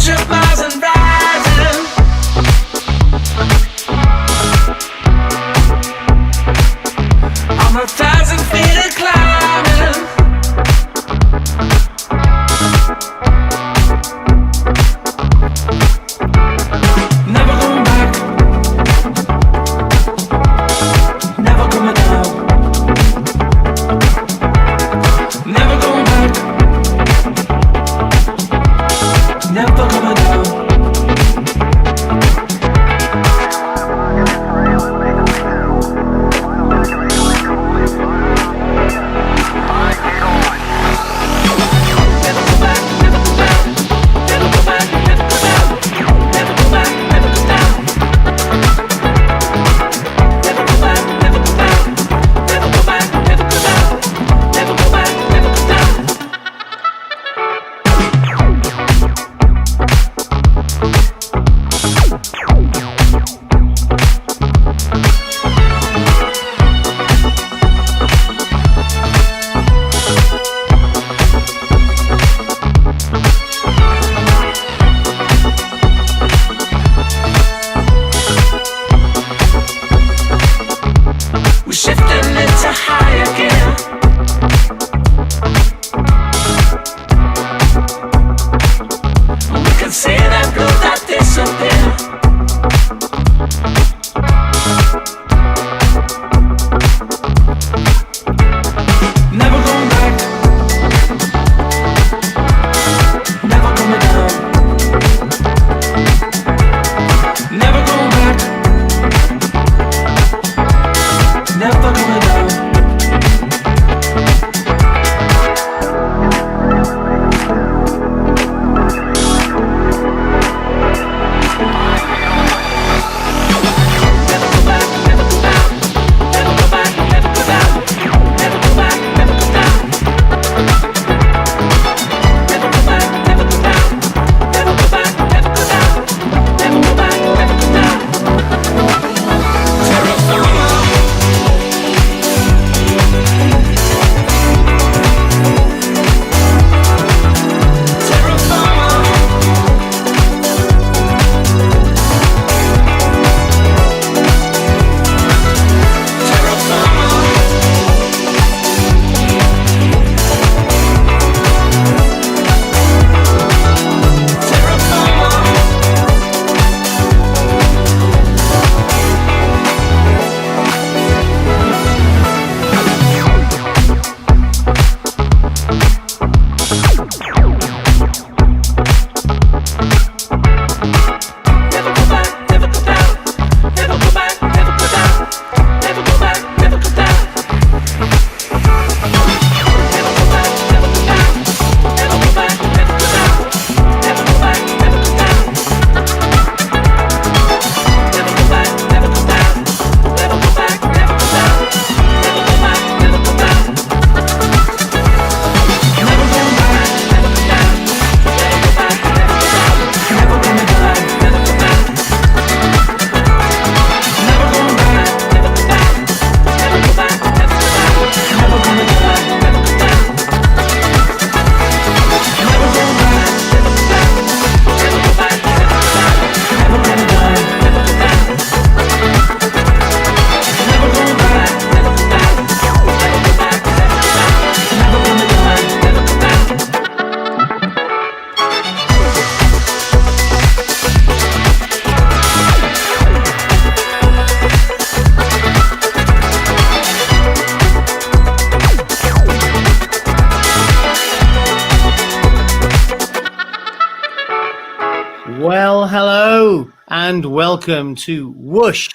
100 miles and rising. I'm 1,000 feet of climbing. Never going back. Never coming down. Never going back. Never coming down. Well, hello and welcome to Whoosh,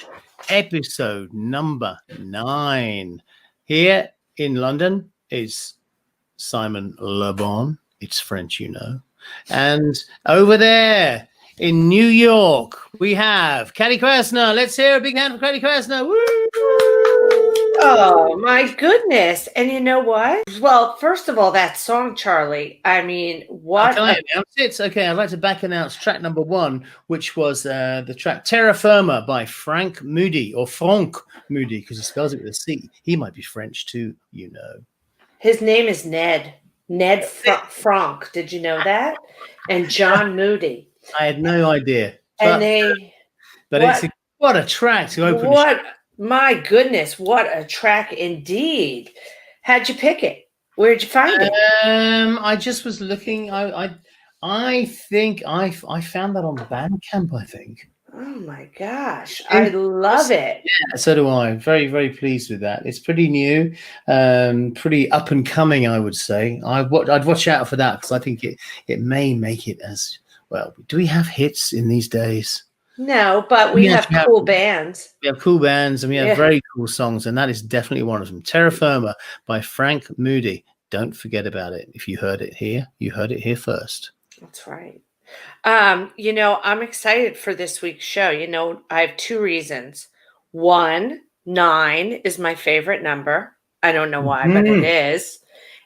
episode number 9. Here in London is Simon Le Bon. It's French, you know. And over there in New York, we have Katy Krassner. Let's hear a big hand for Katy Krassner. Woo! Oh, my goodness. And you know what? Well, first of all, that song, Charlie, I mean, what? Can I announce it? Okay, I'd like to back announce track number 1, which was the track Terra Firma by Franc Moody, or Franc Moody, because he spells it with a C. He might be French too, you know. His name is Ned. Franc. Did you know that? And John Moody. I had no idea. And they, but what a track to open. My goodness, what a track indeed. How'd you pick it? Where'd you find it? I just was looking. I think I found that on Bandcamp, I think. Oh my gosh, I love it. Yeah, so do I. Very, very pleased with that. It's pretty new, pretty up and coming, I would say. I'd watch out for that because I think it may make it as well. Do we have hits in these days? No, but we have cool bands. We have cool bands and we have very cool songs, and that is definitely one of them. Terra Firma by Franc Moody. Don't forget about it. If you heard it here, you heard it here first. That's right. I'm excited for this week's show. I have two reasons. 1, 9 is my favorite number. I don't know why, but it is.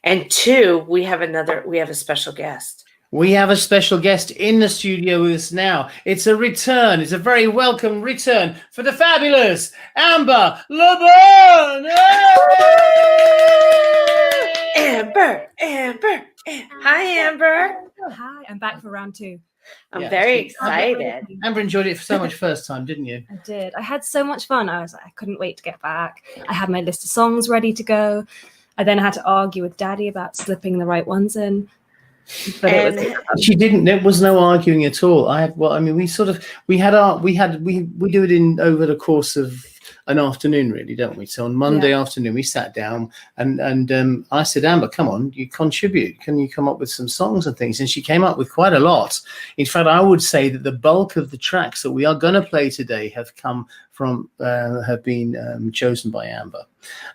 And 2, we have a special guest. We have a special guest in the studio with us now. It's a return. It's a very welcome return for the fabulous Amber LeBurn. Amber. Hi, Amber. Hi, I'm back for round 2. I'm very excited. Amber enjoyed it so much first time, didn't you? I did. I had so much fun. I couldn't wait to get back. I had my list of songs ready to go. I then had to argue with Daddy about slipping the right ones in. But she didn't. There was no arguing at all. We do it in over the course of an afternoon, really, don't we? So on Monday afternoon, we sat down and I said, Amber, come on, you contribute. Can you come up with some songs and things? And she came up with quite a lot. In fact, I would say that the bulk of the tracks that we are going to play today have been chosen by Amber.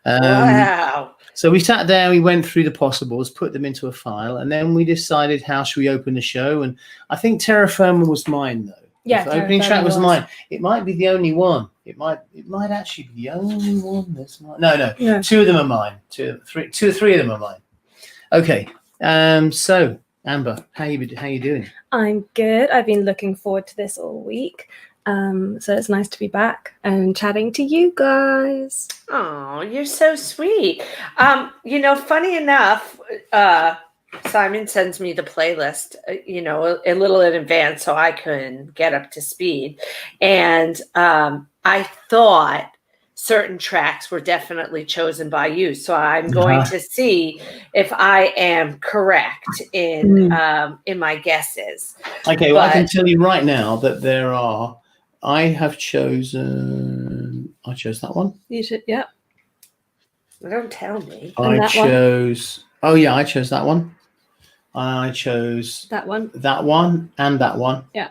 Wow. So we sat there, we went through the possibles, put them into a file, and then we decided how should we open the show. And I think Terra Firma was mine, though. Yeah, the opening track was mine. It might be the only one. It might actually be the only one that's mine. No. 2 of them are mine. 2 or 3 of them are mine. Okay. So Amber, how you doing? I'm good. I've been looking forward to this all week. So it's nice to be back and chatting to you guys. Oh, you're so sweet. Funny enough, Simon sends me the playlist, a little in advance so I can get up to speed. And I thought certain tracks were definitely chosen by you. So I'm going to see if I am correct in my guesses. Okay, well, I can tell you right now that I chose that one. You should, yeah. Well, don't tell me. I chose that one. I chose that one, and that one. Yeah.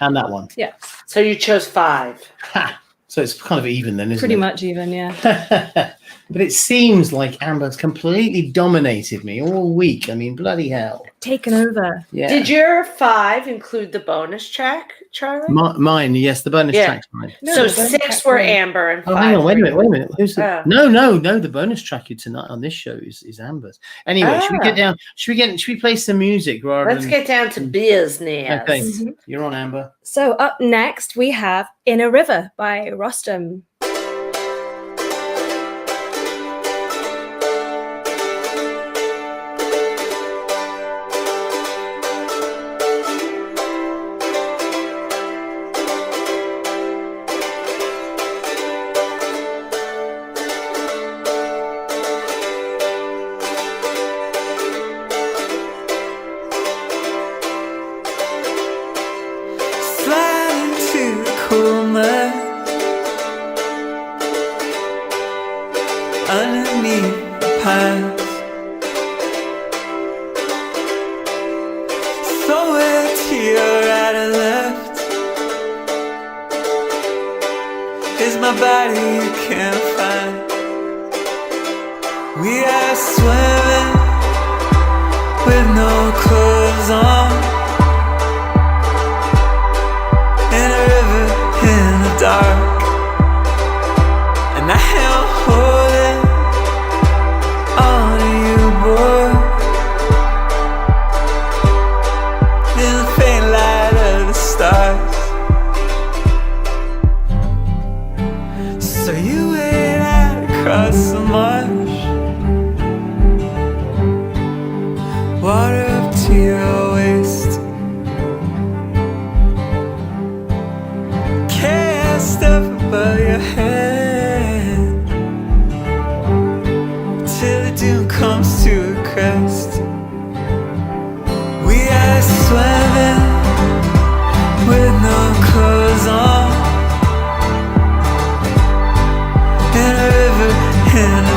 And that one. Yeah. So you chose 5. Ha! So it's kind of even then, isn't it? Pretty much even, yeah. But it seems like Amber's completely dominated me all week. I mean, bloody hell. Taken over. Yeah. Did your 5 include the bonus track, Charlie? Mine, yes, the bonus track's mine. So 6 were Amber and 5. Hang on, wait a minute. Who's the? No, the bonus track tonight on this show is Amber's. Anyway, should we get down? Should we play some music Let's get down to business. Okay, you're on, Amber. So up next we have In a River by Rostam. Underneath the pines, somewhere to your right or left is my body you can't find. We are swimming with no clothes on in a river in the dark, and I am holding on to you, boy, in the faint light of the stars. So you wait out across the marsh, water up to your waist,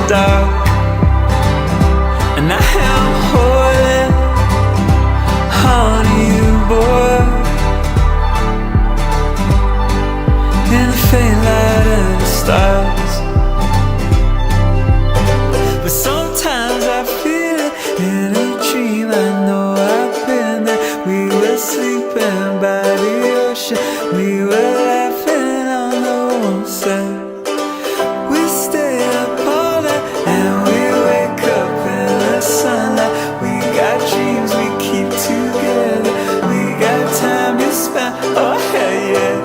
dark, and I am holding on to you, boy, in the faint light of the stars. But sometimes I feel it in a dream. I know I've been there. We were sleeping by the ocean. We were laughing on the one side. We stay up all night and we wake up in the sunlight. We got dreams we keep together. We got time to spend. Oh hell yeah.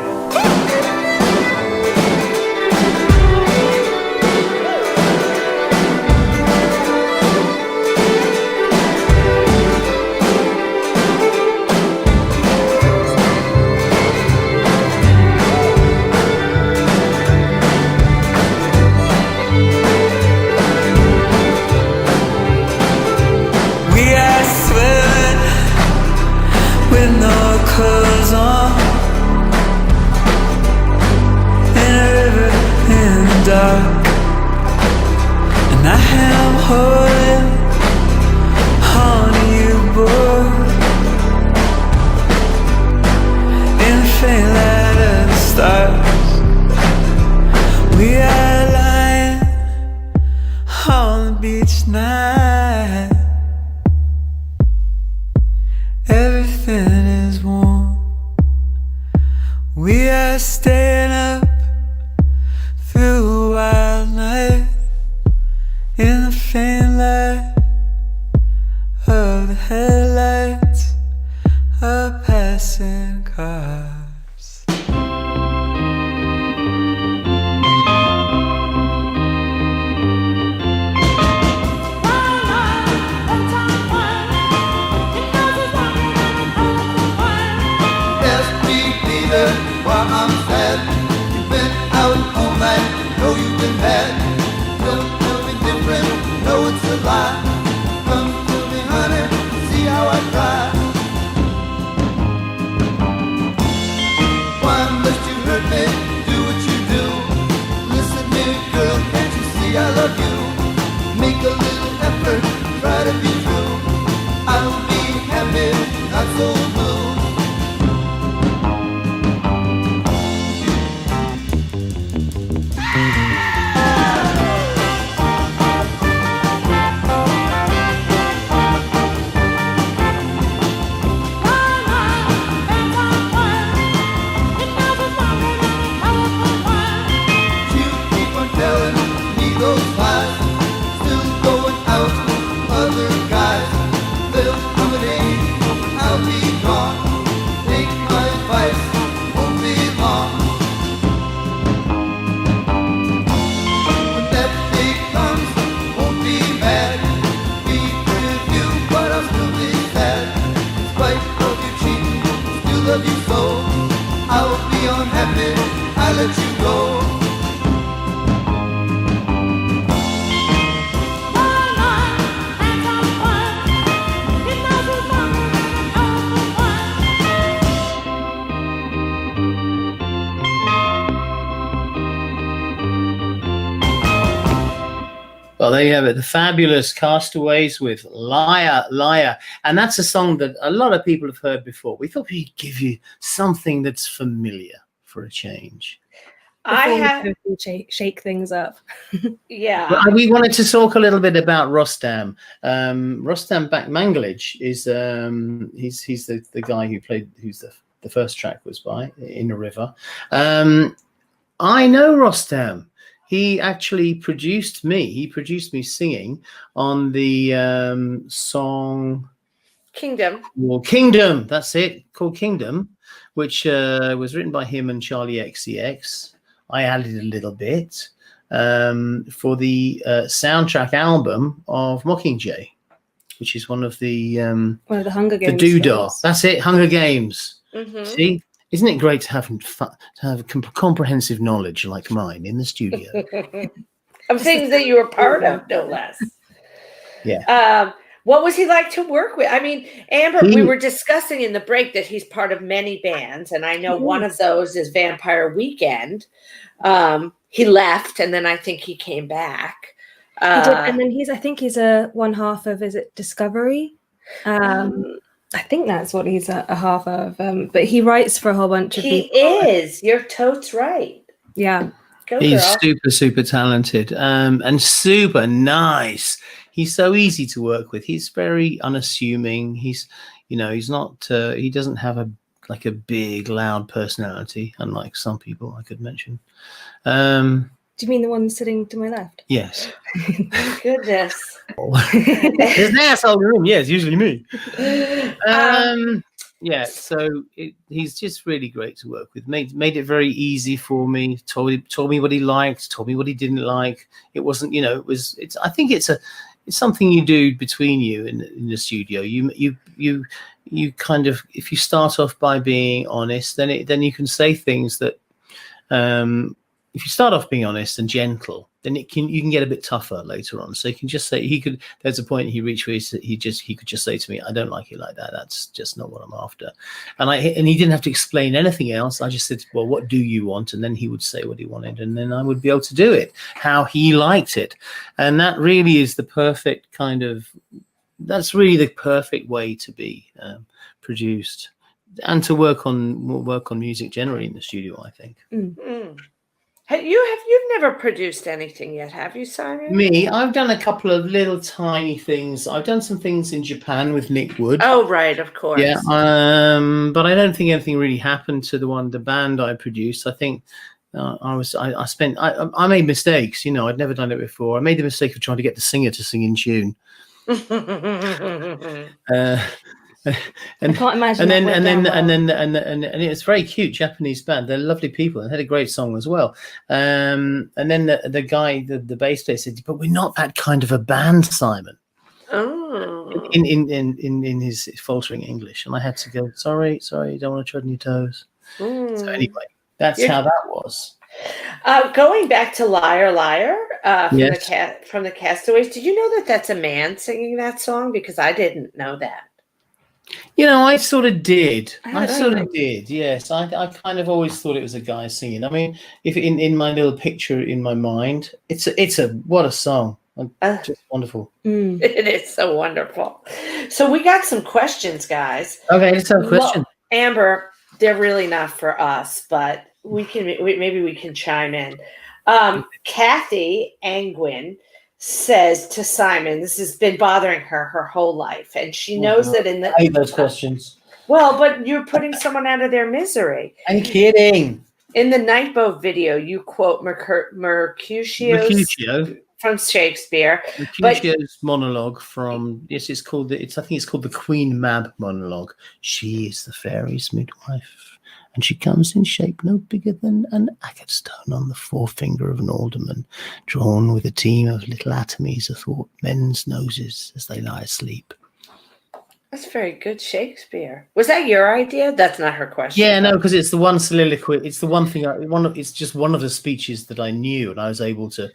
With no clothes on, in a river in the dark, and I am holding on to you, boy, in the faint light of the stars. We are lying on the beach night. Everything is warm. We are staying up through a wild night in the faint light of the headlights of passing cars. While I'm sad, you've been out all night, know you've been bad. Don't tell me different, know it's a lie. Come to me, honey, see how I cry. Why must you hurt me, do what you do? Listen here, girl, can't you see I love you? Make a little effort, try to be true. I'll be happy, not so blue. Let you go. Well, there you have it. The fabulous Castaways with Liar, Liar. And that's a song that a lot of people have heard before. We thought we'd give you something that's familiar for a change. I have shake things up. Yeah. Well, we wanted to talk a little bit about Rostam. Rostam Bakmanglij is he's the guy who played, who's the first track was by In a River. I know Rostam. He actually produced me. He produced me singing on the song Kingdom. Well, Kingdom. That's it, called Kingdom, which was written by him and Charlie XCX. I added a little bit for the soundtrack album of Mockingjay, which is one of the Hunger Games. The Doodah. That's it, Hunger Games. Mm-hmm. See, isn't it great to have comprehensive knowledge like mine in the studio? Of things that you were part of, no less. Yeah. What was he like to work with? I mean, Amber, we were discussing in the break that he's part of many bands, and I know one of those is Vampire Weekend. He left, and then I think he came back. He did, and then I think he's a one half of, is it Discovery? I think that's what he's a half of. But he writes for a whole bunch of people. He is. You're totes right. Yeah. Go He's girl. super, super talented and super nice. He's so easy to work with. He's very unassuming. He's not. He doesn't have a big, loud personality, unlike some people I could mention. Do you mean the one sitting to my left? Yes. Goodness. There's an asshole in the room. Yeah, it's usually me. Yeah, so he's just really great to work with. Made it very easy for me. Told me what he liked. Told me what he didn't like. It wasn't, It's. I think it's something you do between you in the studio. You kind of, if you start off by being honest, then you can say things that. If you start off being honest and gentle, then you can get a bit tougher later on. So you can just say there's a point he reached where he could just say to me, I don't like it like that. That's just not what I'm after. And he didn't have to explain anything else. I just said, well, what do you want? And then he would say what he wanted, and then I would be able to do it how he liked it. And that really is that's really the perfect way to be produced and to work on music generally in the studio, I think. Mm. You've never produced anything yet, have you, Simon? Me, I've done a couple of little tiny things. I've done some things in Japan with Nick Wood. Oh, right, of course. Yeah, but I don't think anything really happened to the band I produced. I think I made mistakes. I'd never done it before. I made the mistake of trying to get the singer to sing in tune. I can't imagine. And it's very cute Japanese band. They're lovely people and had a great song as well. And then the guy, the bass player, said, "But we're not that kind of a band, Simon." Oh. In his faltering English, and I had to go, sorry, don't want to tread on your toes. So anyway, that's how that was. Going back to Liar Liar Yes. from the Castaways, did you know that that's a man singing that song? Because I didn't know that. I sort of did. I did. Yes, I kind of always thought it was a guy singing. I mean, if in my little picture in my mind, what a song. Just wonderful. It is so wonderful. So we got some questions, guys. Okay, let's have a question. Amber, they're really not for us, but maybe we can chime in. Kathy Angwin says to Simon, this has been bothering her whole life, and she knows that I hate those questions. Well, but you're putting someone out of their misery. I'm kidding. In the Night Boat video, you quote Mercutio from Shakespeare. Mercutio's monologue from I think it's called the Queen Mab monologue. She is the fairy's midwife, and she comes in shape no bigger than an agate stone on the forefinger of an alderman, drawn with a team of little atomies athwart men's noses as they lie asleep. That's very good Shakespeare. Was that your idea? That's not her question. Yeah, no, because it's the one soliloquy. It's the one thing. It's just one of the speeches that I knew, and I was able to.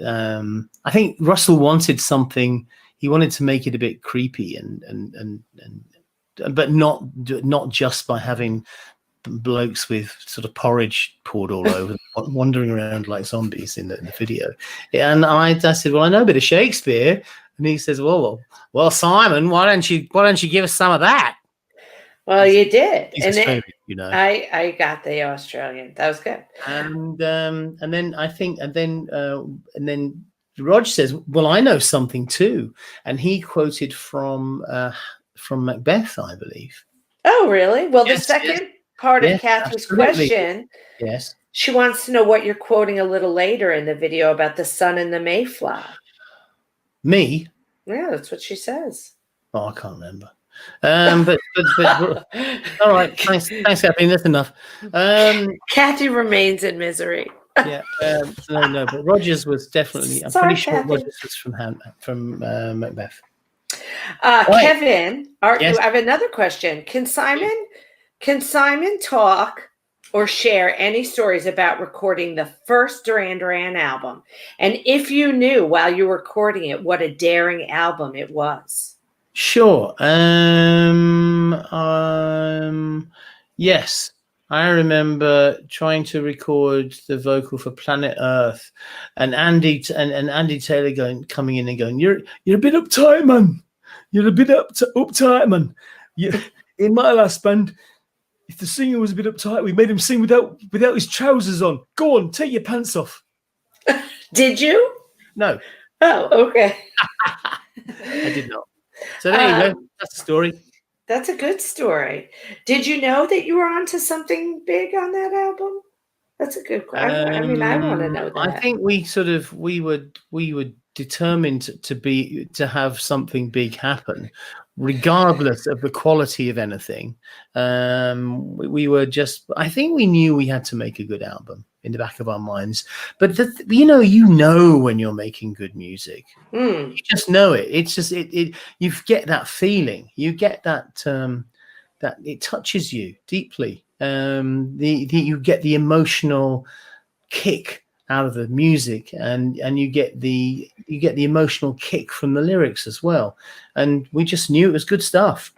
I think Russell wanted something. He wanted to make it a bit creepy but not just by having blokes with sort of porridge poured all over them, wandering around like zombies in the video. And I said, well, I know a bit of Shakespeare. And he says, well, Simon, why don't you give us some of that? Well, you did. He's Australian, I got the Australian. That was good. And then Rog says, well, I know something too. And he quoted from Macbeth, I believe. Oh, really? Well, Yes, the second part of Kathy's question, yes, she wants to know what you're quoting a little later in the video about the sun and the mayfly. Me? Yeah, that's what she says. Oh, I can't remember. But all right. Thanks, Kathleen. That's enough. Kathy remains in misery. Yeah. No. But Rogers was definitely. I'm Sorry, pretty sure Kathy. Rogers was from Macbeth. Kevin, Yes. I have another question. Can Simon talk or share any stories about recording the first Duran Duran album? And if you knew while you were recording it, what a daring album it was. Sure. Yes. I remember trying to record the vocal for Planet Earth, and Andy Taylor coming in and going, "You're a bit uptight, man. You're a bit uptight, man. In my last band, if the singer was a bit uptight, we made him sing without his trousers on. Go on, take your pants off." Did you? No, Oh, okay. I did not. So there you go. That's the story. That's a good story. Did you know that you were onto something big on that album? That's a good question. I mean, I want to know that. I think we were determined to have something big happen, regardless of the quality of anything. We were just. I think we knew we had to make a good album in the back of our minds. But you know when you're making good music, you just know it. It's just you get that feeling. You get that that it touches you deeply. You get the emotional kick out of the music, and you get the emotional kick from the lyrics as well. And we just knew it was good stuff.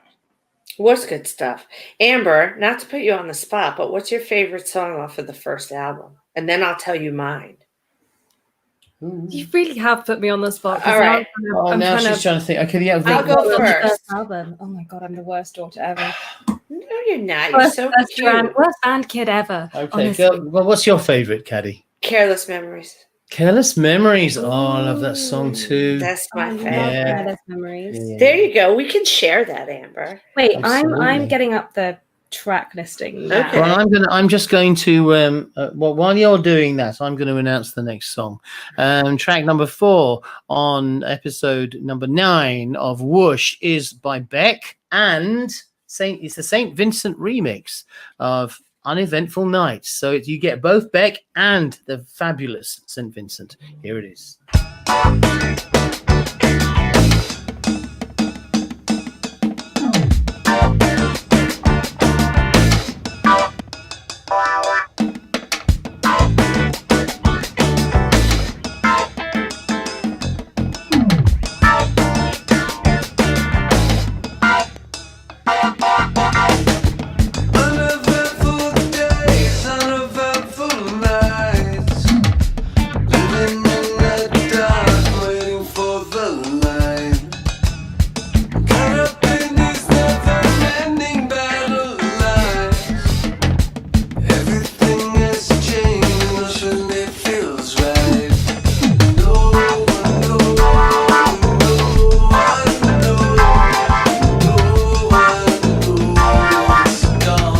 What's good stuff? Amber, not to put you on the spot, but what's your favorite song off of the first album? And then I'll tell you mine. You really have put me on the spot. All right. Now she's trying to think. Okay, yeah. I'll go first. Album. Oh my god, I'm the worst daughter ever. No, you're not. You're so cute. Worst band kid ever. Okay, girl, well, what's your favorite, Caddy? Careless Memories. Careless Memories. Oh, I love that song too. That's my favorite. Yeah. Careless Memories. Yeah. There you go. We can share that, Amber. Wait, Absolutely. I'm getting up the track listing now. Okay. Well, I'm just going to while you're doing that, I'm going to announce the next song. Track number 4 on episode number 9 of Whoosh is by Beck, and it's the St. Vincent remix of Uneventful Nights. So you get both Beck and the fabulous St. Vincent. Here it is. Uneventful days, uneventful nights, living in the dark, waiting for the light. Caught up in these never-ending battle lines. Everything has changed, and nothing it feels right. No one knows, no one knows, no one knows what's gone.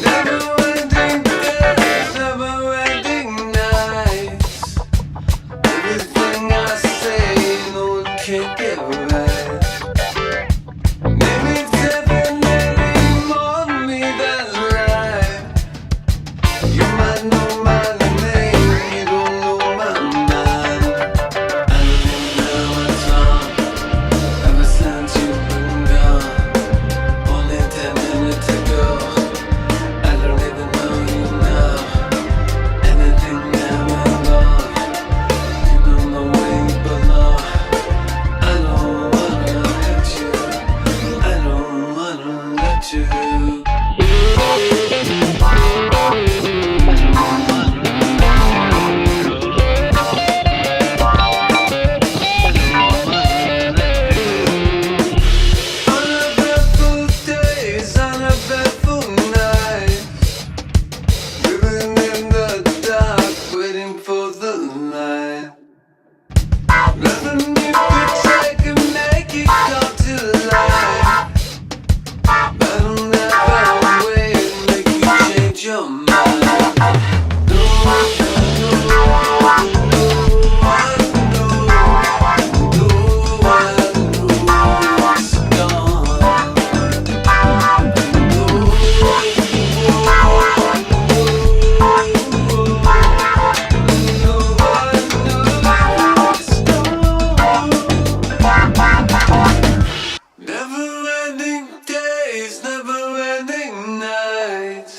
Never-ending days, never-ending nights. Everything I say, no one can get right. Maybe definitely more than me, that's right. You might know my name, you don't know my mind. I don't even know what's wrong ever since you've been gone. Only 10 minutes ago, I don't even know you now. Anything that went wrong, you don't know where you belong. I don't wanna hurt you, I don't wanna let you. Uneventful days, uneventful nights, living in the dark, waiting for the light. Nothing you could say can make it come to life. I don't have a way to make you change your mind. No one knows, no one knows, no one knows what's gone. Never-ending days, never-ending nights,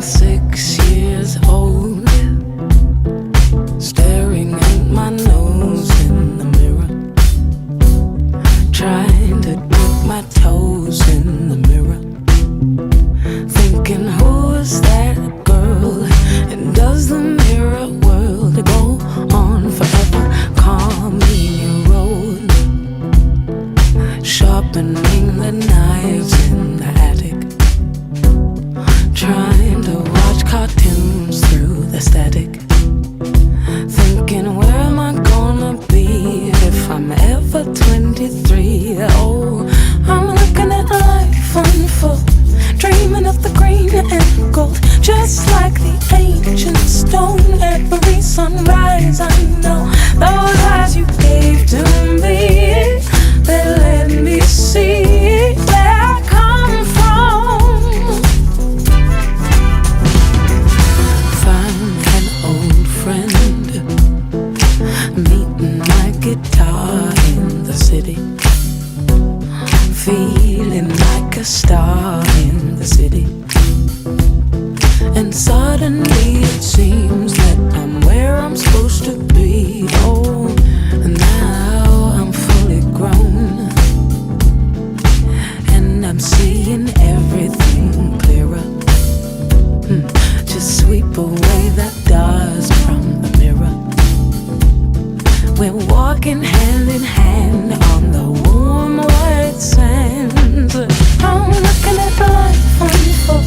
6 years old, staring at my nose in the mirror, trying to dip my toes in the mirror, thinking, who is that girl? And does the mirror world go on forever? Call me a road, sharpening the knives in the attic, trying to watch cartoons through the static, thinking, where am I gonna be if I'm ever 23? Oh, I'm looking at life unfold, dreaming of the green and gold, just like the ancient stone. Every sunrise, I know those eyes you gave to me, they let me see where I come from. Found an old friend, meeting my guitar in the city, feeling like a star in the city, and suddenly it seems that I'm where I'm supposed to be. Oh, and now I'm fully grown, and I'm seeing everything clearer. Just sweep away that dust from the mirror. We're walking hand in hand on the warm white sands. I'm looking at life unfold,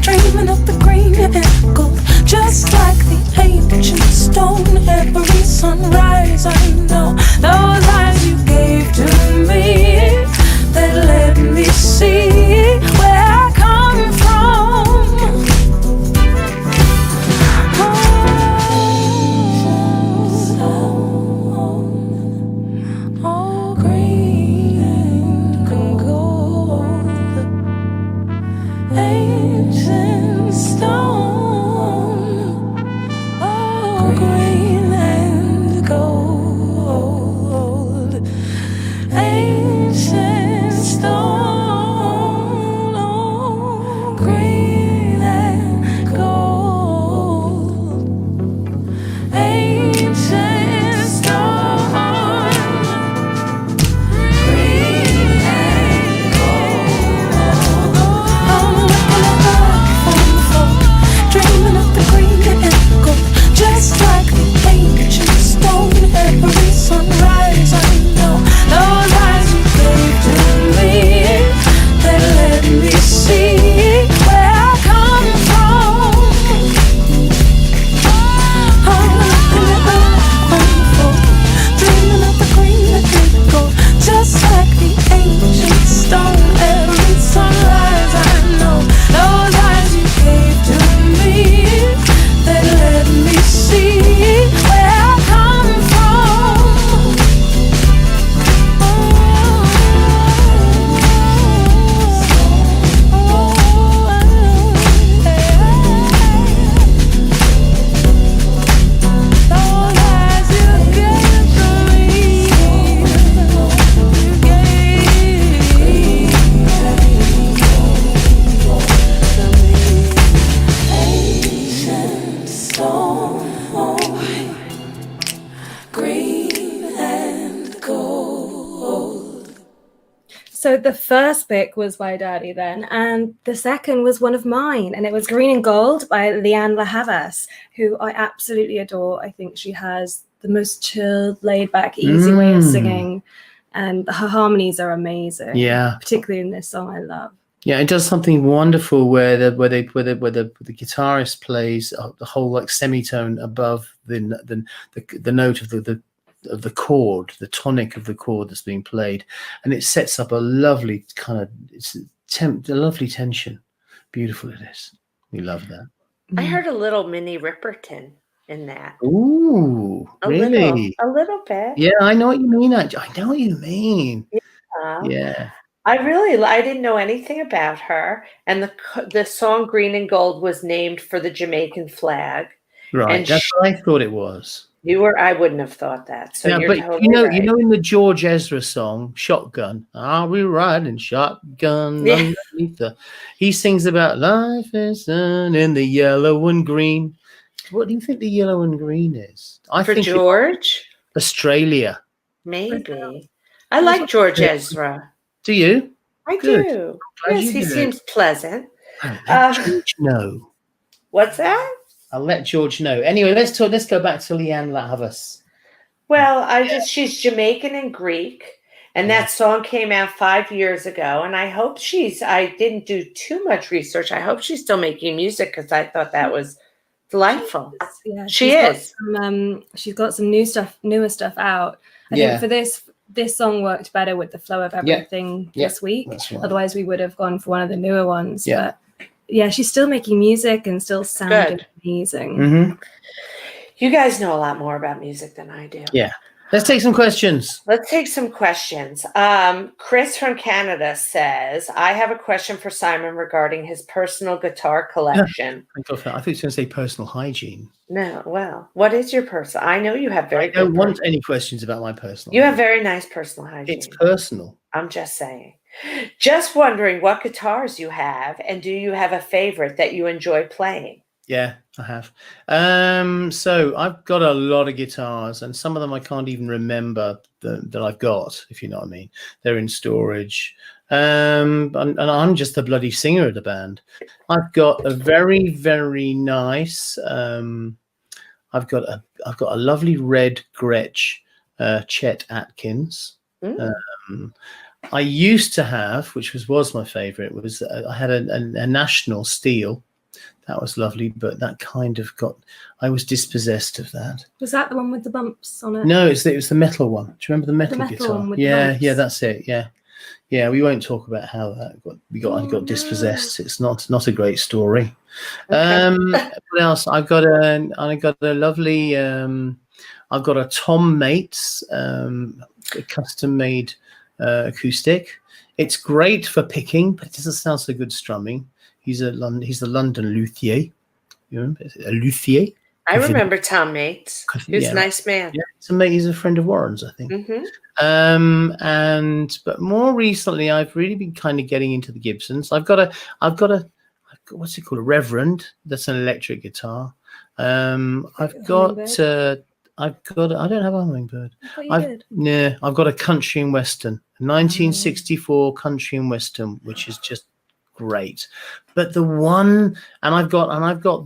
dreaming of the green and gold, just like the ancient stone. Every sunrise, I know those eyes you gave to me, that let me see where I come from. Oh, green and gold, ancient stone. Oh, green and gold, ancient stone. Oh, green and gold, ancient stone. Green and gold. I'm looking at life unfold, dreaming of the green and gold, just like the ancient stone. Every sunrise, I know those eyes you gave to me, they let me see where I come from. I'm looking at life unfold, dreaming of the green and gold, just like the ancient stone. Every sunrise, I know those eyes you gave to me, they let me see where I come from. Those eyes you gave to me, you gave to me. Ancient stone, green and gold. So the first pick was by Daddy then, and the second was one of mine, and it was Green and Gold by Lianne La Havas, who I absolutely adore. I think she has the most chilled, laid-back, easy way of singing, and her harmonies are amazing. Yeah. Particularly in this song, I love. Yeah, it does something wonderful where the guitarist plays the whole like semitone above the note of the chord, the tonic of the chord that's being played, and it sets up a lovely kind of a lovely tension. Beautiful it is. We love that. I heard a little Minnie Riperton in that. Ooh, really? A little bit. Yeah, I know what you mean. I know what you mean. Yeah. I didn't know anything about her, and the song "Green and Gold" was named for the Jamaican flag. Right, And that's what I thought it was. I wouldn't have thought that. So Yeah, you're but totally right. you know, in the George Ezra song "Shotgun," are we riding shotgun Yeah. underneath the? He sings about life is sun in the yellow and green. What do you think the yellow and green is? I For think George, Australia. maybe. I like George Ezra. Do you? I Good. do. Glad Yes, you he do. seems pleasant. I'll let Uh, George know. What's that? I'll let George know. Anyway, let's go back to Lianne La Havas. Well, she's Jamaican and Greek, and that song came out 5 years ago. And I hope I didn't do too much research. I hope she's still making music because I thought that was delightful. Yeah, She is. She's got some newer stuff out. I think for this song worked better with the flow of everything this week. Right. Otherwise, we would have gone for one of the newer ones. Yeah. But yeah, she's still making music and still sounding amazing. Mm-hmm. You guys know a lot more about music than I do. Yeah. Let's take some questions. Let's take some questions. Chris from Canada says, I have a question for Simon regarding his personal guitar collection. I thought you were going to say personal hygiene. No, well, what is your personal? I know you have very I don't want any questions about my personal You hygiene. have very nice personal hygiene. It's personal. I'm just saying. Just wondering what guitars you have, and do you have a favorite that you enjoy playing? Yeah, I have. So I've got a lot of guitars, and some of them I can't even remember that I've got, if you know what I mean. They're in storage. And I'm just the bloody singer of the band. I've got a very, very nice. I've got a lovely red Gretsch Chet Atkins. I used to have, which was my favorite, was I had a National Steel. That was lovely, but that kind of I was dispossessed of that. Was that the one with the bumps on it? No, it was the metal one. Do you remember the metal guitar? One with Yeah, the bumps. yeah, that's it. Yeah. We won't talk about how that I got dispossessed. It's not a great story. Okay. What else? I got a lovely. I've got a Tom Mates custom made acoustic. It's great for picking, but it doesn't sound so good strumming. He's the London luthier. You remember? A luthier. I remember Tom Mates. He's a nice man. Yeah, he's a friend of Warren's, I think. Mm-hmm. But more recently, I've really been kind of getting into the Gibsons. I've got a what's it called? A Reverend. That's an electric guitar. I've got I don't have a hummingbird. I've got a country and western, 1964 country and western, which is just great. But the one, and I've got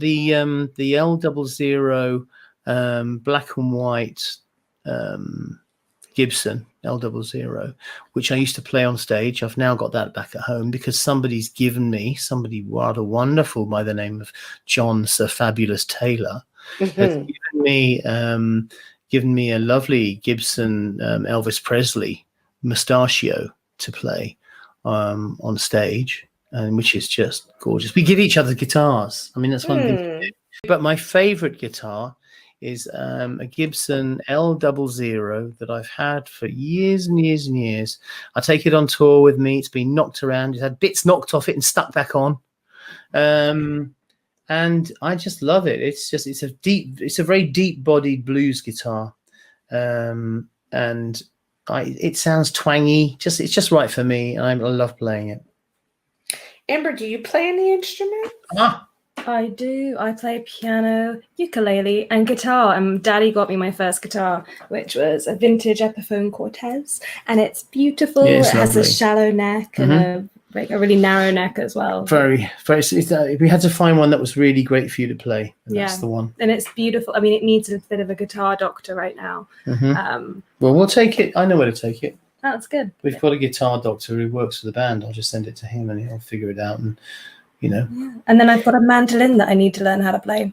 the L00 black and white Gibson L00, which I used to play on stage. I've now got that back at home because somebody's given me, somebody rather wonderful by the name of John Sir Fabulous Taylor, has given me a lovely Gibson Elvis Presley Mustachio to play on stage, and which is just gorgeous. We give each other guitars. I mean, that's one thing to do. But my favorite guitar is a Gibson L00 that I've had for years and years and years. I take it on tour with me. It's been knocked around. It's had bits knocked off it and stuck back on. And I just love it. It's a very deep-bodied blues guitar, and it sounds twangy. It's just right for me, and I love playing it. Amber, do you play any instrument? I do. I play piano, ukulele, and guitar. And Daddy got me my first guitar, which was a vintage Epiphone Cortez, and it's beautiful. Yeah, it has a shallow neck and a really narrow neck as well. Very, very. We had to find one that was really great for you to play. And that's the one. And it's beautiful. I mean, it needs a bit of a guitar doctor right now. Well, we'll take it. I know where to take it. That's good. We've got a guitar doctor who works for the band. I'll just send it to him and he'll figure it out. And Yeah. And then I've got a mandolin that I need to learn how to play.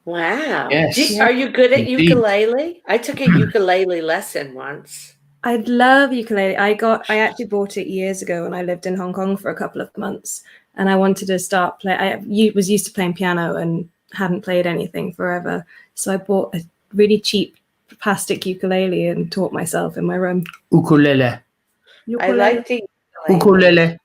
Wow. Yes. Are you good at ukulele? I took a ukulele lesson once. I love ukulele. I actually bought it years ago when I lived in Hong Kong for a couple of months, and I wanted to start play. I was used to playing piano and hadn't played anything forever, so I bought a really cheap plastic ukulele and taught myself in my room. Ukulele. I like the Ukulele.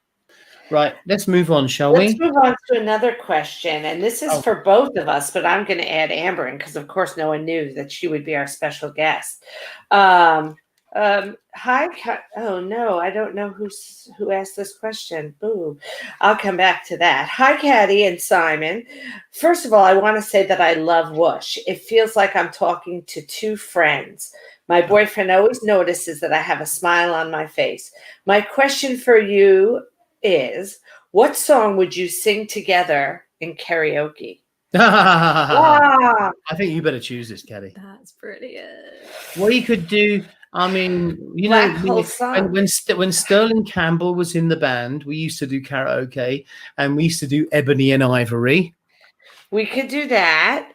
Right, let's move on, shall Let's we? move on to another question, and this is for both of us, but I'm going to add Amber in because, of course, no one knew that she would be our special guest. Hi, oh no, I don't know who asked this question. Boo! I'll come back to that. Hi, Katy and Simon. First of all, I want to say that I love Whoosh. It feels like I'm talking to two friends. My boyfriend always notices that I have a smile on my face. My question for you is, what song would you sing together in karaoke? I think you better choose this, Katy. That's brilliant. What you could do, I mean, you know, when Sterling Campbell was in the band, we used to do karaoke, and we used to do Ebony and Ivory. We could do that.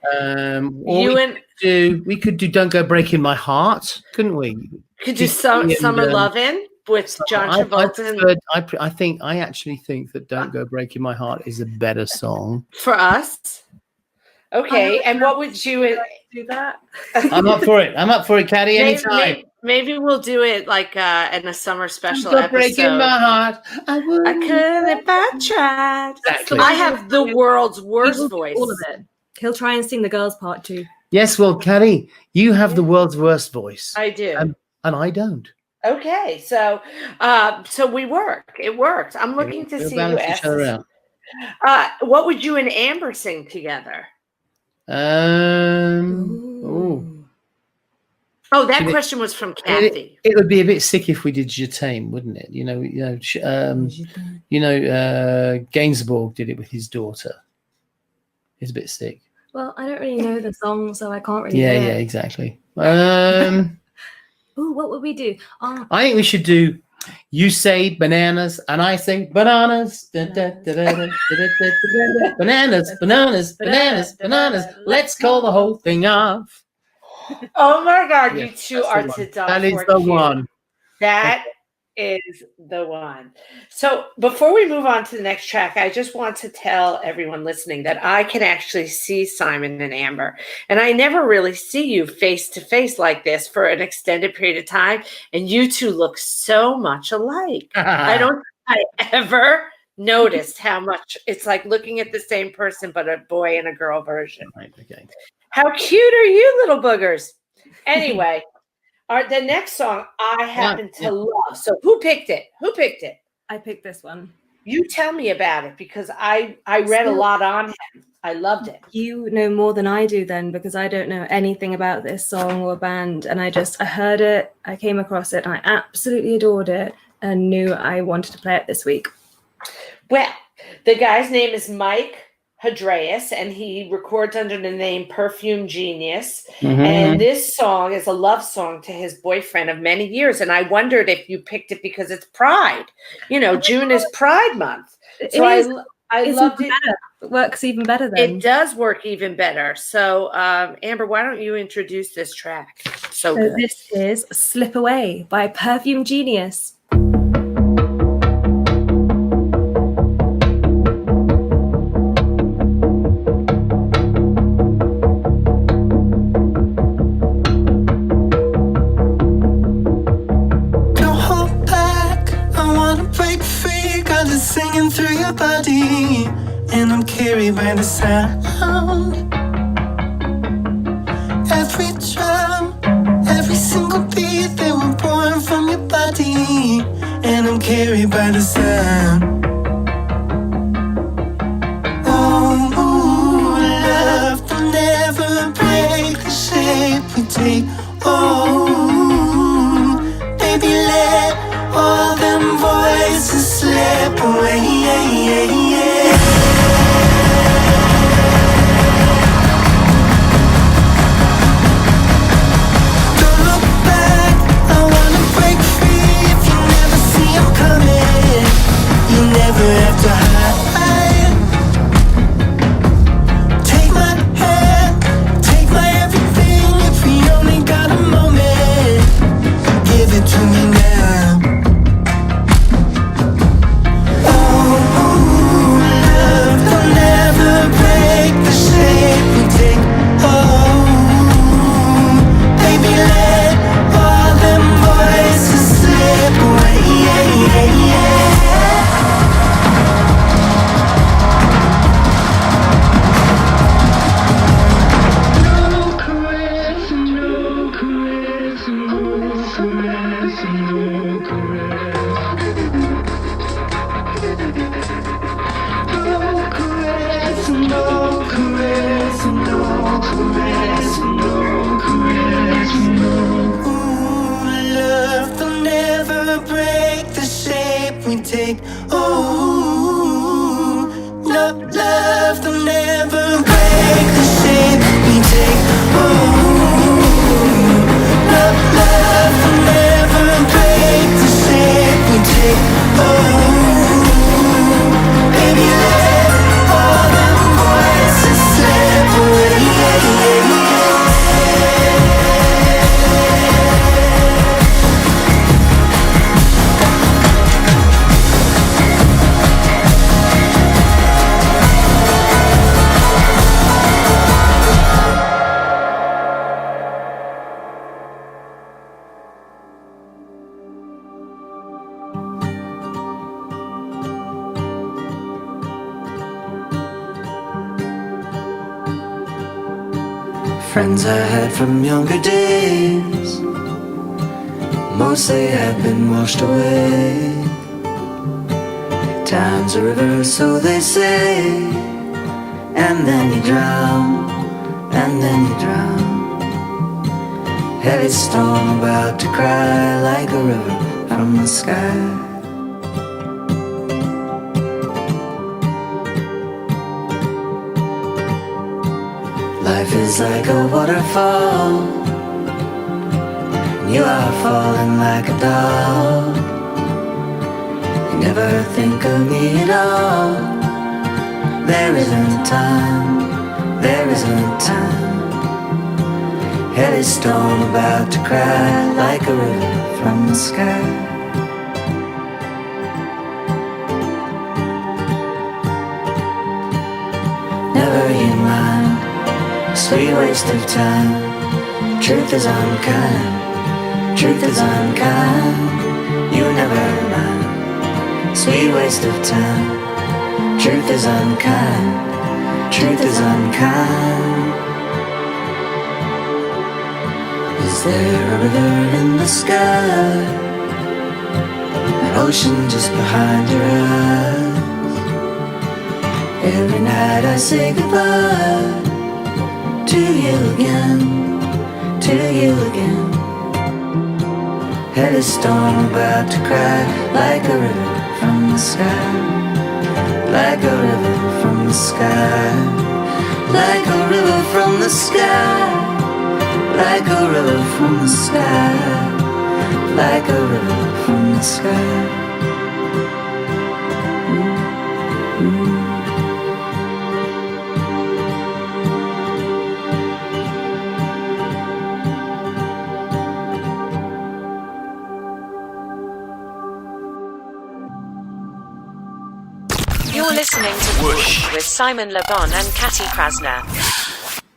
We could do Don't Go Breaking My Heart, couldn't we? Could do Summer Lovin' with John Travolta. I actually think that Don't Go Breaking My Heart is a better song for us. Okay, and what would you do that? I'm up for it. Katy, anytime. Maybe we'll do it like in a summer special episode. Breaking my heart. I couldn't if I tried. Exactly. I have the world's worst voice. All of it. He'll try and sing the girls' part too. Yes, well, Katy, you have the world's worst voice. I do. And I don't. Okay, so we work. It works. I'm looking to see who asked. What would you and Amber sing together? That question was from Kathy. It would be a bit sick if we did Je t'aime, wouldn't it? Gainsbourg did it with his daughter. It's a bit sick. Well, I don't really know the song, so I can't really. Yeah, exactly. What would we do? I think we should do. You say bananas, and I say bananas. Bananas. Let's call the whole thing off. Oh my God, you two are to die. That is the one. That is the one. So before we move on to the next track, I just want to tell everyone listening that I can actually see Simon and Amber, and I never really see you face to face like this for an extended period of time. And you two look so much alike. I ever noticed how much it's like looking at the same person, but a boy and a girl version. Right, okay. How cute are you, little boogers? Anyway. The next song I happen to love. So who picked it? I picked this one. You tell me about it because I read a lot on him. I loved it. You know more than I do then, because I don't know anything about this song or band. And I heard it, I came across it, and I absolutely adored it and knew I wanted to play it this week. Well, the guy's name is Mike Hadreas, and he records under the name Perfume Genius. Mm-hmm. And this song is a love song to his boyfriend of many years. And I wondered if you picked it because it's Pride. You know, June is Pride Month. So I loved it. It works even better then. It does work even better. So, Amber, why don't you introduce this track? So this is Slip Away by Perfume Genius. Singing through your body, and I'm carried by the sound. Every drum, every single beat, they were born from your body, and I'm carried by the sound. Oh, love will never break the shape we take. Oh, baby, let all them voices slip away. Don't look back, I wanna break free. If you never see I'm coming, you Love will never break the shape we take. Ooh, no, love will never break the shape we take. Ooh, no, love will never break the shape we take. Ooh, baby, let all the voices slip away. Friends I had from younger days, mostly have been washed away. Time's a river, so they say, and then you drown, and then you drown. Heavy storm about to cry like a river from the sky. Life is like a waterfall, and you are falling like a dog. You never think of me at all. There isn't time, there isn't time. Heavy storm about to cry like a river from the sky. Never you mind, sweet waste of time. Truth is unkind, truth is unkind. You never mind, sweet waste of time. Truth is unkind, truth is unkind. Is there a river in the sky, an ocean just behind your eyes? Every night I say goodbye to you again, to you again. Heavy storm about to cry like a river from the sky, like a river from the sky, like a river from the sky, like a river from the sky, like a river from the sky. You're listening to Whoosh with Simon Le Bon and Katy Krassner.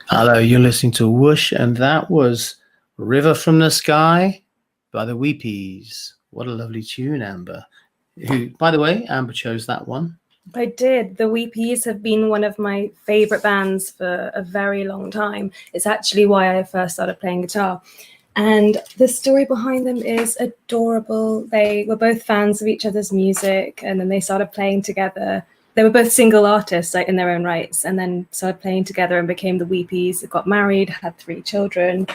Hello, you're listening to Whoosh, and that was River from the Sky by the Weepies. What a lovely tune, Amber. Who, by the way, Amber chose that one. I did. The Weepies have been one of my favourite bands for a very long time. It's actually why I first started playing guitar. And the story behind them is adorable. They were both fans of each other's music, and then they started playing together. They were both single artists, like, in their own rights, and then started playing together and became the Weepies. They got married, had 3 children,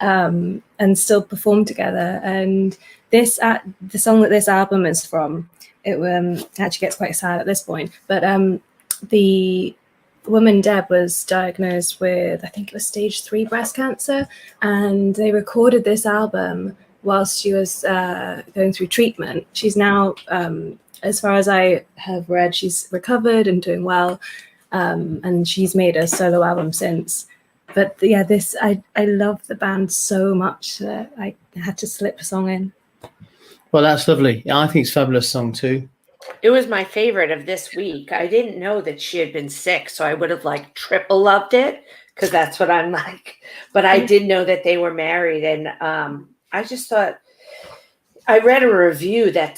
and still perform together. And this, the song that this album is from, it actually gets quite sad at this point. But the woman Deb was diagnosed with, I think it was stage 3 breast cancer, and they recorded this album whilst she was going through treatment. She's now, as far as I have read, she's recovered and doing well, and she's made a solo album since. But yeah, this I love the band so much that I had to slip a song in. Well, that's lovely. I think it's a fabulous song too. It was my favorite of this week. I didn't know that she had been sick, so I would have like triple loved it because that's what I'm like. But I did know that they were married, and I just thought, I read a review that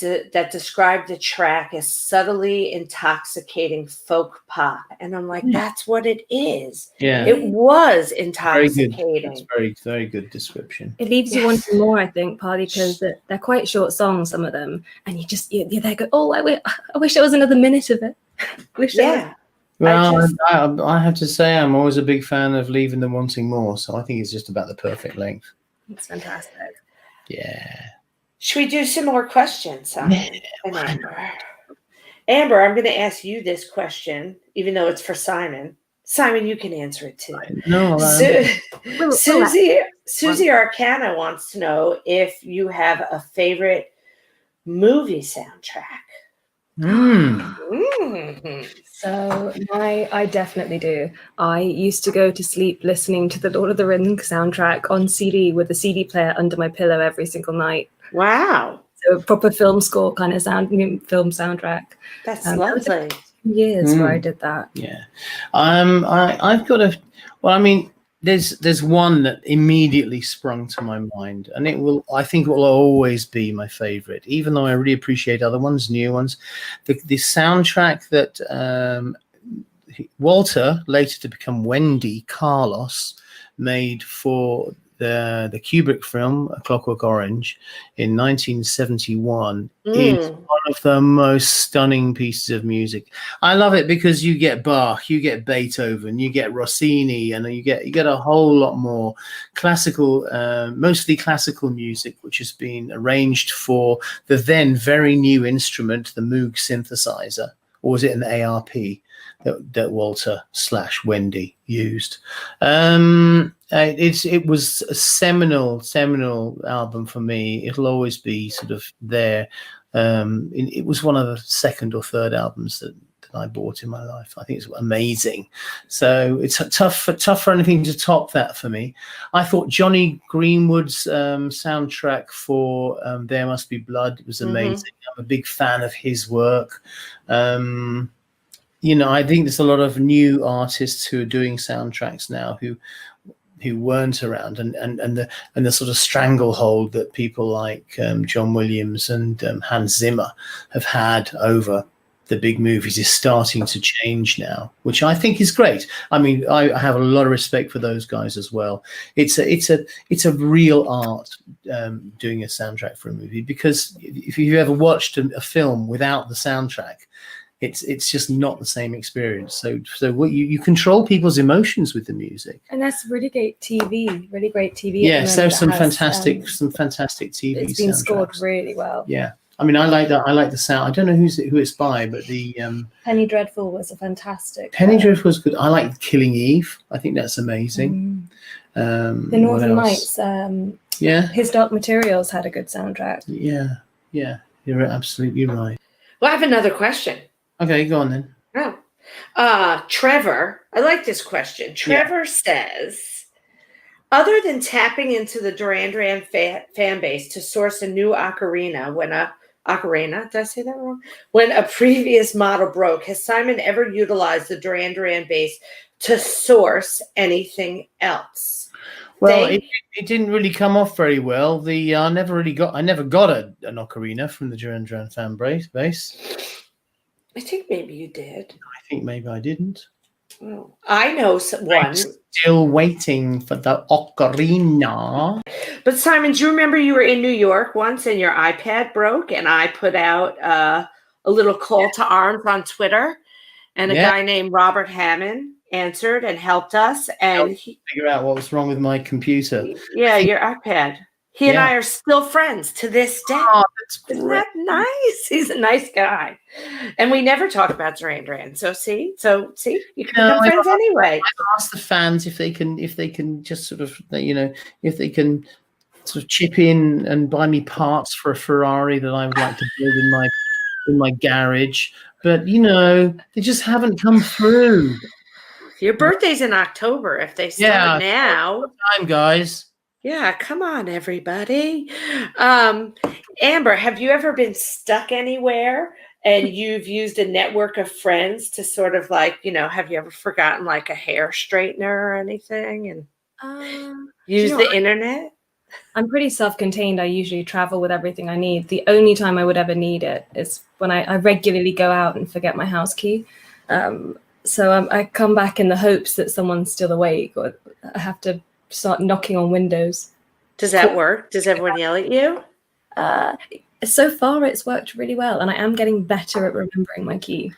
described the track as subtly intoxicating folk pop, and I'm like, that's what it is. Yeah, it was very intoxicating. good. That's very, very good description. It leaves you wanting more, I think, partly because they're quite short songs, some of them, and you're there go, oh, I wish there was another minute of it. Yeah. Well, I have to say I'm always a big fan of Leaving Them Wanting More, so I think it's just about the perfect length. It's fantastic. Yeah. Should we do some more questions, Simon and Amber? Amber, I'm going to ask you this question, even though it's for Simon. Simon, you can answer it too. No, Susie Arcana wants to know if you have a favorite movie soundtrack. So I definitely do. I used to go to sleep listening to the Lord of the Rings soundtrack on CD with a CD player under my pillow every single night. Wow. So a proper film score kind of film soundtrack. That's lovely. Years where I did that. Yeah. I've got a, well, I mean, there's one that immediately sprung to my mind, and I think it will always be my favorite, even though I really appreciate other ones, new ones. The soundtrack that Walter, later to become Wendy Carlos, made for the Kubrick film A Clockwork Orange in 1971 is one of the most stunning pieces of music. I love it because you get Bach, you get Beethoven, you get Rossini, and you get a whole lot more classical, mostly classical music, which has been arranged for the then very new instrument, the Moog synthesizer, or was it an ARP that Walter / Wendy used? It was a seminal album for me. It'll always be sort of there. It was one of the second or third albums that I bought in my life. I think it's amazing. So it's tough for anything to top that for me. I thought Johnny Greenwood's soundtrack for There Must Be Blood was amazing. I'm a big fan of his work. I think there's a lot of new artists who are doing soundtracks now who weren't around, and the sort of stranglehold that people like John Williams and Hans Zimmer have had over the big movies is starting to change now, which I think is great. I mean, I have a lot of respect for those guys as well. It's a real art doing a soundtrack for a movie, because if you've ever watched a film without the soundtrack, it's just not the same experience. So what you control people's emotions with the music, and that's really great TV. Yes, there's some fantastic TV. It's been soundtracks. scored really well. Yeah, I mean, I like that. I like the sound. I don't know who it's by, but the Penny Dreadful was a fantastic. Penny Dreadful was good. I like Killing Eve. I think that's amazing. The Northern Lights. His Dark Materials had a good soundtrack. Yeah, you're absolutely right. Well, I have another question. Okay, go on then. Trevor, I like this question. Trevor says, other than tapping into the Duran Duran fan base to source a new ocarina did I say that wrong? When a previous model broke, has Simon ever utilized the Duran Duran base to source anything else? Well, it didn't really come off very well. I never got an ocarina from the Duran Duran fan base. I think maybe you did. I think maybe I didn't. Oh, I know one. I'm still waiting for the ocarina. But Simon, do you remember you were in New York once and your iPad broke, and I put out a little call to arms on Twitter, and a guy named Robert Hammond answered and helped us, and he figure out what was wrong with my computer. Yeah, your iPad. He and I are still friends to this day. Oh, that's great. Isn't that nice? He's a nice guy. And we never talk about Duran Duran. So see, you can become friends anyway. I've asked the fans if they can just sort of, if they can sort of chip in and buy me parts for a Ferrari that I would like to build in my garage. But they just haven't come through. Your birthday's in October. If they start now. Time, guys. Yeah, come on, everybody. Amber, have you ever been stuck anywhere and you've used a network of friends to sort of have you ever forgotten like a hair straightener or anything and use the internet? I'm pretty self-contained. I usually travel with everything I need. The only time I would ever need it is when I regularly go out and forget my house key. So I come back in the hopes that someone's still awake, or I have to start knocking on windows. Does that work? Does everyone yell at you? So far, it's worked really well, and I am getting better at remembering my key.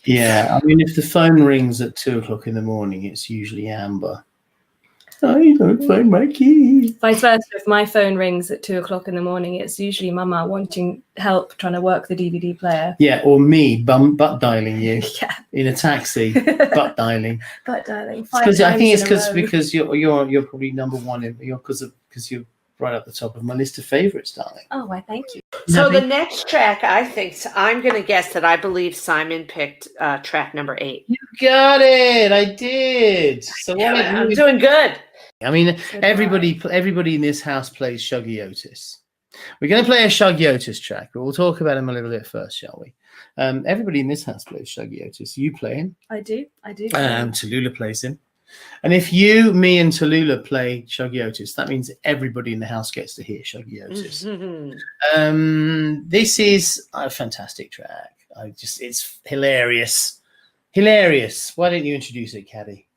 Yeah, I mean, if the phone rings at 2:00 in the morning, it's usually Amber. I don't find my key. Vice versa, if my phone rings at 2:00 in the morning, it's usually Mama wanting help trying to work the DVD player. Yeah, or me butt dialing you Yeah, in a taxi, butt dialing. but darling, Because I think it's because because you're probably number one because you're right at the top of my list of favorites, darling. Oh, why? Thank you. So the next track, I think, I'm going to guess that I believe Simon picked track number 8. You got it. I did. So what? I'm doing good. I mean, everybody in this house plays Shuggie Otis. We're going to play a Shuggie Otis track, but we'll talk about him a little bit first, shall we? Everybody in this house plays Shuggie Otis. You play him. I do. Tallulah plays him. And if you, me, and Tallulah play Shuggie Otis, that means everybody in the house gets to hear Shuggie Otis. This is a fantastic track. It's hilarious. Hilarious. Why don't you introduce it, Caddy?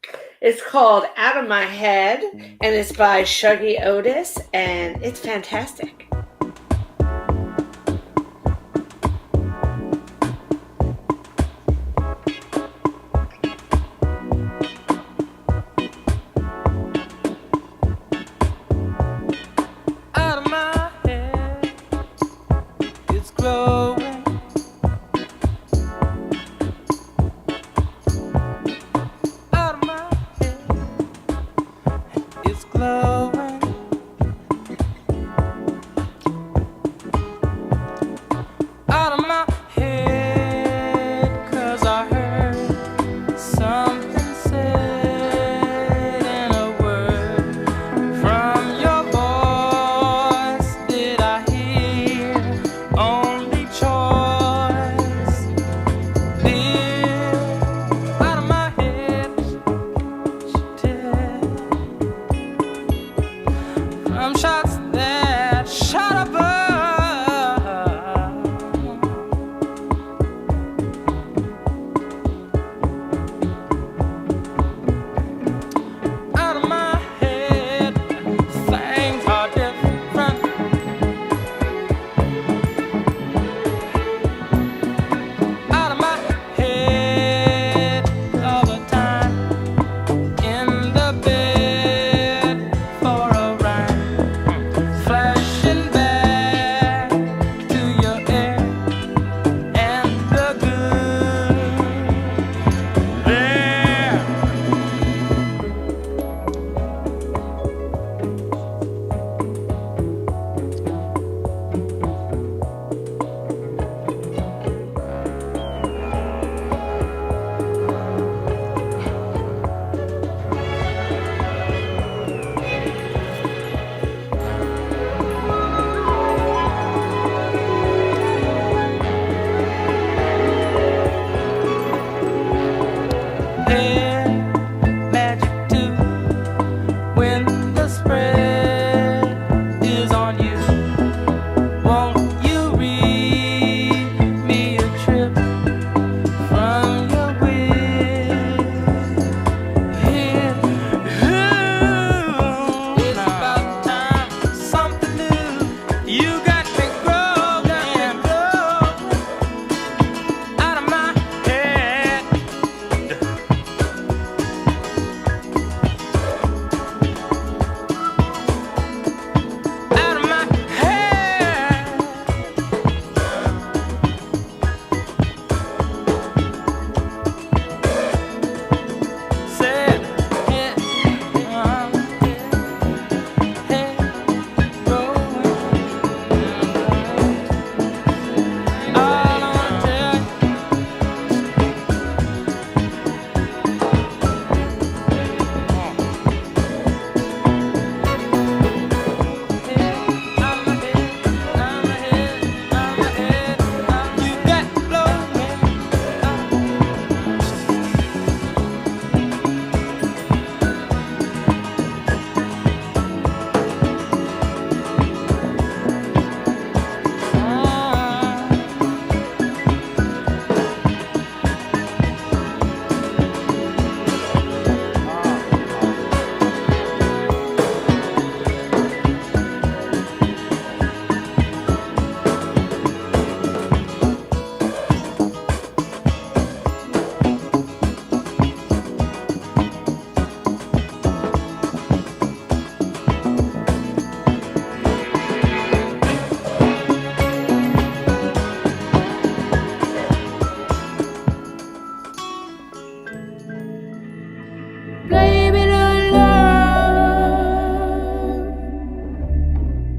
It's called Out of My Head, and it's by Shuggie Otis, and it's fantastic. Blame it on love.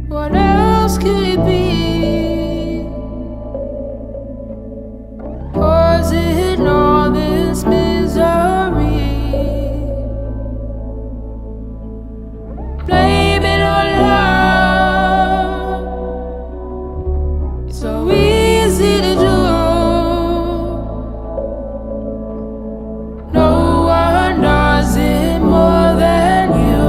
What else could it be? Causing all this misery. Blame it on love. It's so easy to do. No one does it more than you.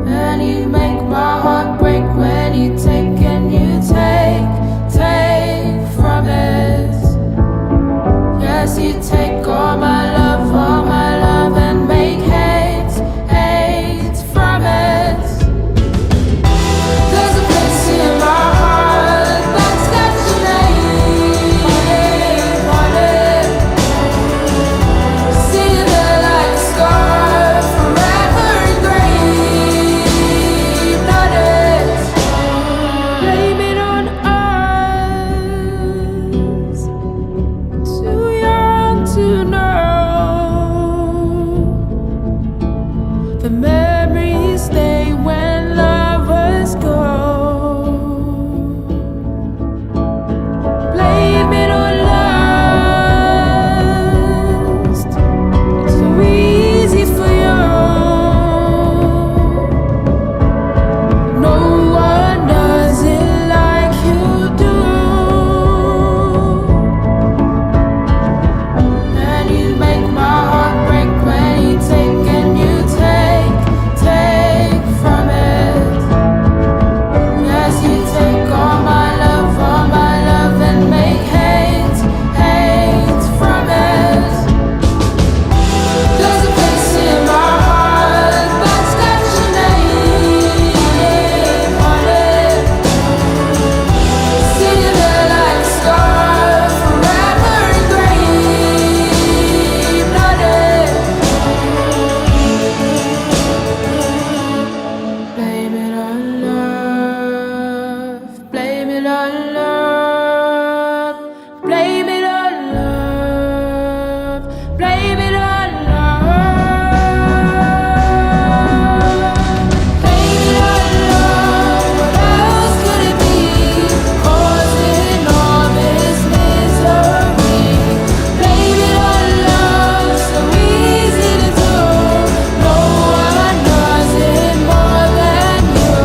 And you make my heart break when you take and you take from it. Yes, you take all my love and make hate from it. There's a place in my heart that's got your name on it. See you there like a scar, forever engraved on it. Blame it on us, too young to know. The memories stay when lovers go. Blame it on lust. It's so easy for you. No one does it like you do. And you make my heart break when you take and you take from it. Yes, you take all my love and make hate from it. There's a place in my heart that's got your name on it. See you there like a scar, forever engraved on it. Blame it on love. Blame it on love. Blame it on love. Blame it on love. Blame it on love. What else could it be? Causing all this misery. Blame it on love. So easy to do. No one does it more than you.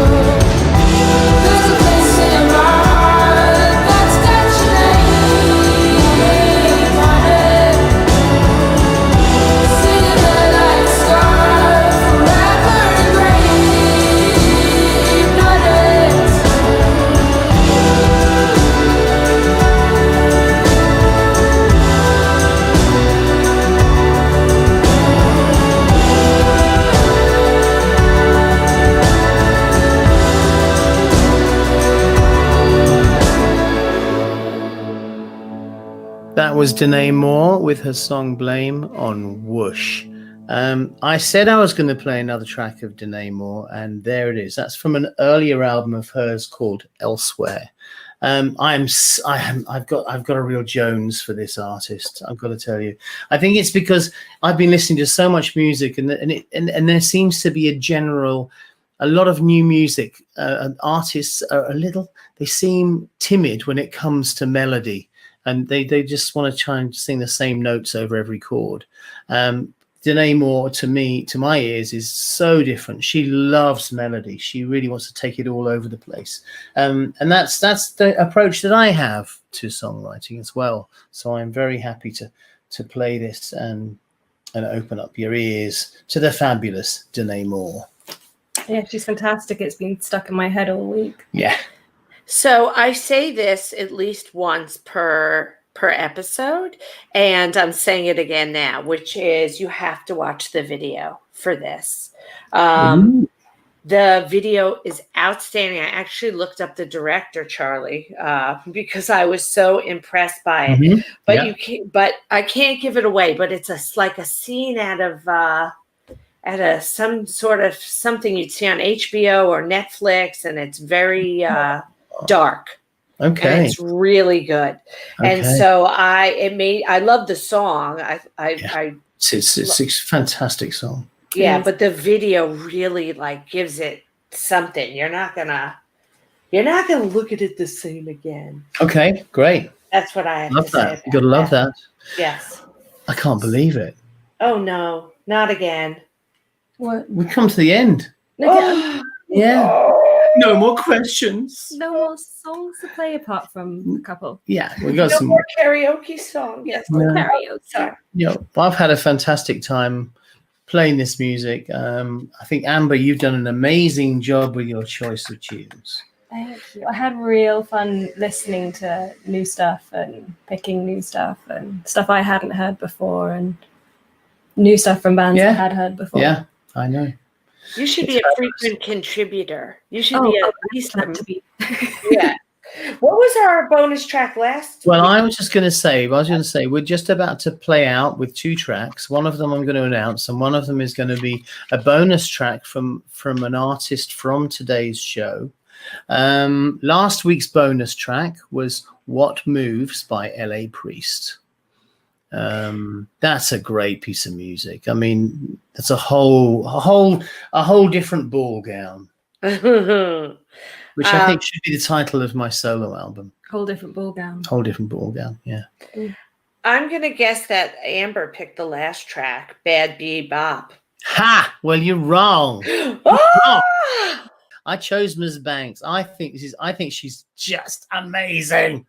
There's a place in my heart that's got your name on it. See you there like a scar, forever engraved on it. That was Denae Moore with her song Blame on Whoosh. I said I was going to play another track of Denae Moore, and there it is. That's from an earlier album of hers called Elsewhere. I've got a real Jones for this artist. I've got to tell you. I think it's because I've been listening to so much music, and there seems to be a lot of new music. Artists are they seem timid when it comes to melody. And they just want to try and sing the same notes over every chord. Denae Moore, to my ears, is so different. She loves melody. She really wants to take it all over the place. And that's the approach that I have to songwriting as well. So I'm very happy to play this and open up your ears to the fabulous Denae Moore. Yeah, she's fantastic. It's been stuck in my head all week. Yeah. So I say this at least once per episode, and I'm saying it again now, which is you have to watch the video for this. The video is outstanding. I actually looked up the director, Charlie, because I was so impressed by it. Mm-hmm. But Yeah. but I can't give it away. But it's like a scene out of some sort of something you'd see on HBO or Netflix, and it's very dark. And Okay. it's really good. And Okay. so I love the song. It's a fantastic song. Yeah, but the video really like gives it something. You're not gonna look at it the same again. Okay, great. That's what I have Love to say. that. about You gotta love that. Yes. I can't believe it. Oh no, not again. What? We come to the end. Oh, Yeah. No more questions. No more songs to play apart from a couple. Yeah, we got no some. more karaoke song. Yes. No. Karaoke. Sorry. I've had a fantastic time playing this music. I think Amber, you've done an amazing job with your choice of tunes. Thank you. I had real fun listening to new stuff and picking new stuff and stuff I hadn't heard before and new stuff from bands I had heard before. Yeah, I know. You should be a frequent contributor. You should be at least to be. Yeah. What was our bonus track last? Well, I was going to say, we're just about to play out with 2 tracks. One of them I'm going to announce, and one of them is going to be a bonus track from an artist from today's show. Last week's bonus track was What Moves by L.A. Priest. That's a great piece of music. I mean, that's a whole different ball gown, which I think should be the title of my solo album. Whole different ball gown. Whole different ball gown. Yeah. I'm gonna guess that Amber picked the last track, Bad Bebop. Ha! Well, you're wrong. Oh! I chose Ms. Banks. I think she's just amazing.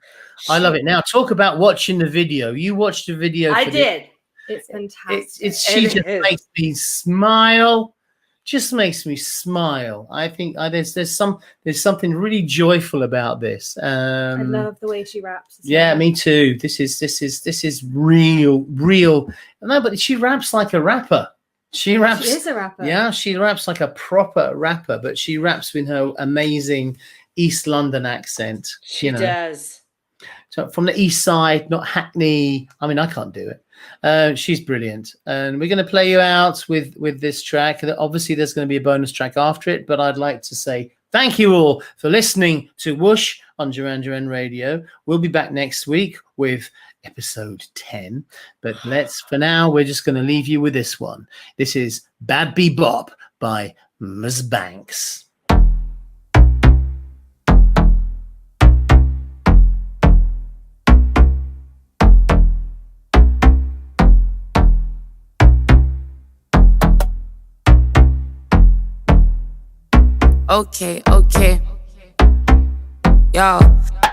I love it. Now, talk about watching the video. You watched the video. I did. It's fantastic. She just makes me smile. Just makes me smile. I think there's something really joyful about this. I love the way she raps. Yeah, me too. This is real. No, but she raps like a rapper. She is a rapper. Yeah, she raps like a proper rapper, but she raps with her amazing East London accent. She does. So from the East Side, not Hackney. I mean, I can't do it. She's brilliant, and we're going to play you out with this track. Obviously, there's going to be a bonus track after it, but I'd like to say thank you all for listening to Whoosh on Duran Duran Radio. We'll be back next week with episode 10, but for now, we're just going to leave you with this one. This is Bad Bebop by Ms. Banks. Okay. Yo,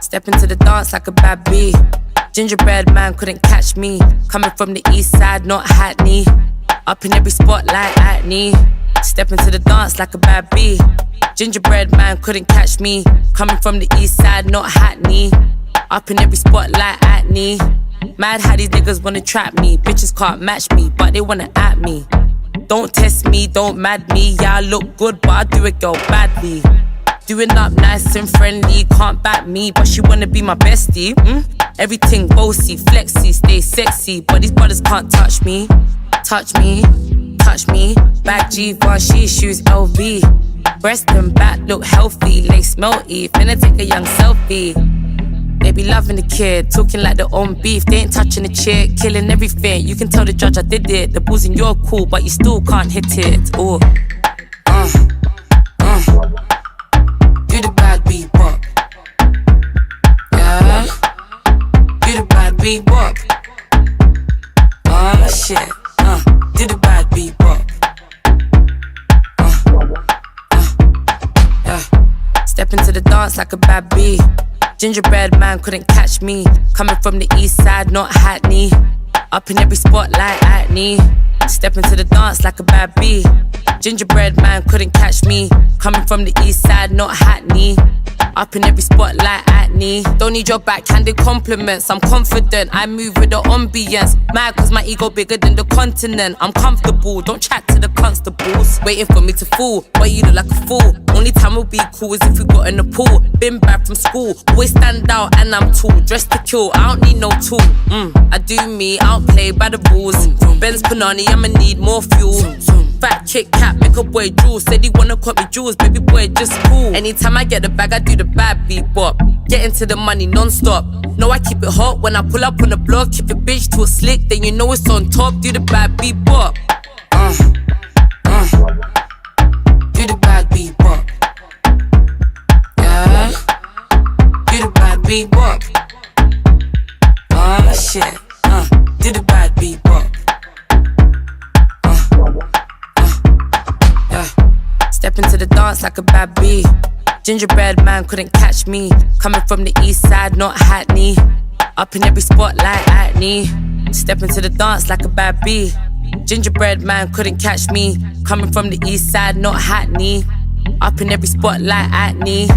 step into the dance like a bad bee. Gingerbread man couldn't catch me. Coming from the east side, not Hackney. Up in every spotlight at me. Step into the dance like a bad bee. Gingerbread man couldn't catch me. Coming from the east side, not Hackney. Up in every spotlight at me. Mad how these niggas wanna trap me. Bitches can't match me, but they wanna at me. Don't test me, don't mad me. Yeah, I look good, but I do it, girl, badly. Doing up nice and friendly, can't back me, but she wanna be my bestie. Everything bossy, flexy, stay sexy, but these brothers can't touch me. Touch me, back G-Var, she shoes LV. Breast and back look healthy, lace melty, finna take a young selfie. They be loving the kid, talking like their own beef. They ain't touching the chick, killing everything. You can tell the judge I did it. The balls in your cool, but you still can't hit it. Oh, do the bad bebop. Yeah, do the bad bebop. Oh shit, do the bad bebop. Yeah, step into the dance like a bad bee. Gingerbread man couldn't catch me. Coming from the east side, not Hackney. Up in every spotlight at me. Step into the dance like a bad bee. Gingerbread man couldn't catch me. Coming from the east side, not Hackney. Up in every spotlight at me. Don't need your backhanded compliments. I'm confident, I move with the ambience. Mad cause my ego bigger than the continent. I'm comfortable, don't chat to the constables. Waiting for me to fall, but you look like a fool. Only time we'll be cool is if we got in the pool. Been back from school, always stand out and I'm tall. Dressed to kill, I don't need no tool. I do me, I don't play by the rules. Benz Panani, I'ma need more fuel. Fat Kit Kat, liquor boy Jules said he wanna cut me jewels, baby boy just cool. Anytime I get the bag, I do the bad beat bop. Get into the money non-stop. No, I keep it hot when I pull up on the block. If your bitch too slick, then you know it's on top. Do the bad beat bop. Do the bad beat bop. Yeah. Do the bad beat bop. Oh shit. Do the bad beat bop. Yeah. Step into the dance like a bad bee. Gingerbread man couldn't catch me. Coming from the east side, not Hackney. Up in every spot like acne. Step into the dance like a bad bee. Gingerbread man couldn't catch me. Coming from the east side, not Hackney. Up in every spot like acne.